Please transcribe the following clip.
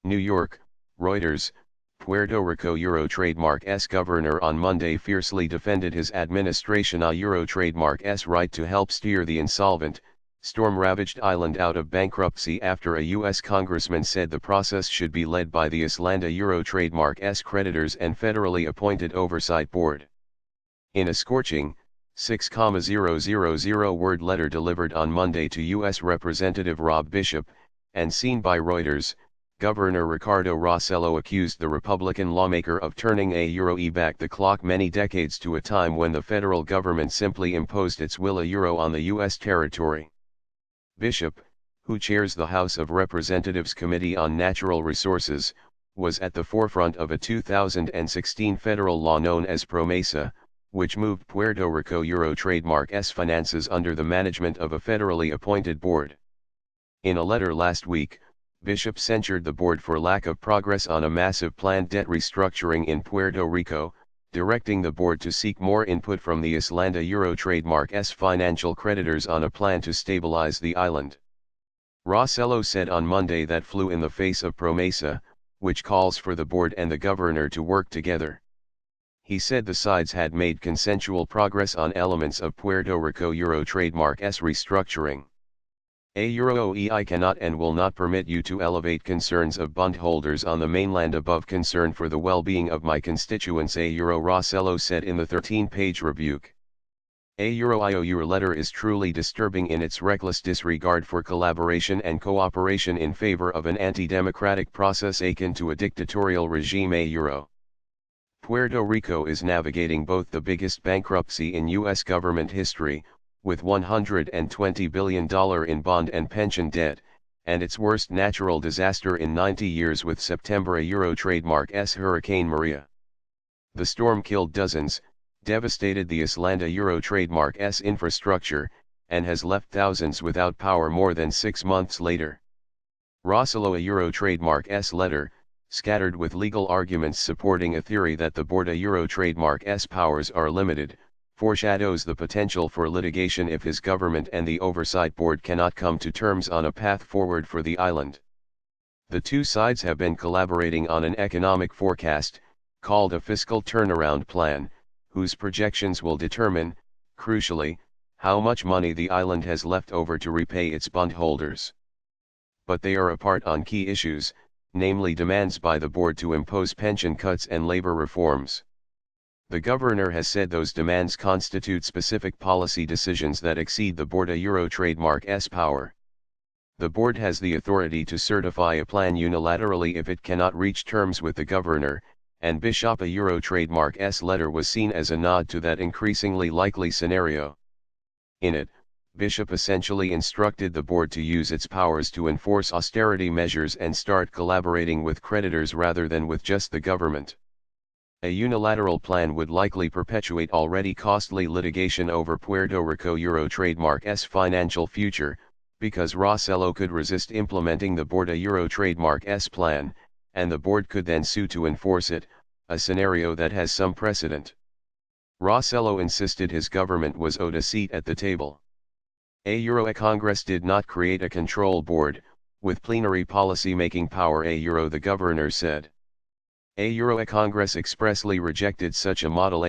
New York, Reuters. Puerto Rico Euro Trademark S governor on Monday fiercely defended his administration a Euro Trademark S right to help steer the insolvent, storm-ravaged island out of bankruptcy after a U.S. congressman said the process should be led by the Islanda Euro Trademark S creditors and federally appointed oversight board. In a scorching, 6,000-word letter delivered on Monday to U.S. Representative Rob Bishop, and seen by Reuters, Governor Ricardo Rossello accused the Republican lawmaker of turning a euro back the clock many decades to a time when the federal government simply imposed its will a euro on the U.S. territory. Bishop, who chairs the House of Representatives Committee on Natural Resources, was at the forefront of a 2016 federal law known as PROMESA, which moved Puerto Rico Euro Trademark S finances under the management of a federally appointed board. In a letter last week, Bishop censured the board for lack of progress on a massive planned debt restructuring in Puerto Rico, directing the board to seek more input from the Islanda Euro Trademark S financial creditors on a plan to stabilize the island. Rossello said on Monday that flew in the face of PROMESA, which calls for the board and the governor to work together. He said the sides had made consensual progress on elements of Puerto Rico Euro Trademark S restructuring. A Euro OEI cannot and will not permit you to elevate concerns of bondholders on the mainland above concern for the well-being of my constituents, a Euro Rossello said in the 13-page rebuke. A Euro IOU letter is truly disturbing in its reckless disregard for collaboration and cooperation in favor of an anti-democratic process akin to a dictatorial regime. A Euro. Puerto Rico is navigating both the biggest bankruptcy in U.S. government history, with $120 billion in bond and pension debt, and its worst natural disaster in 90 years with September a Euro Trademark S Hurricane Maria. The storm killed dozens, devastated the Islanda Euro Trademark S infrastructure, and has left thousands without power more than 6 months later. Rossello a Euro Trademark S letter, scattered with legal arguments supporting a theory that the board a Euro Trademark S powers are limited, foreshadows the potential for litigation if his government and the Oversight Board cannot come to terms on a path forward for the island. The two sides have been collaborating on an economic forecast, called a fiscal turnaround plan, whose projections will determine, crucially, how much money the island has left over to repay its bondholders. But they are apart on key issues, namely demands by the board to impose pension cuts and labor reforms. The governor has said those demands constitute specific policy decisions that exceed the board a Euro Trademark S power. The board has the authority to certify a plan unilaterally if it cannot reach terms with the governor, and Bishop a Euro Trademark S letter was seen as a nod to that increasingly likely scenario. In it, Bishop essentially instructed the board to use its powers to enforce austerity measures and start collaborating with creditors rather than with just the government. A unilateral plan would likely perpetuate already costly litigation over Puerto Rico Euro Trademark S financial future, because Rossello could resist implementing the board a Euro Trademark S plan, and the board could then sue to enforce it, a scenario that has some precedent. Rossello insisted his government was owed a seat at the table. A Congress did not create a control board, with plenary policy-making power. The governor said. A Congress expressly rejected such a model.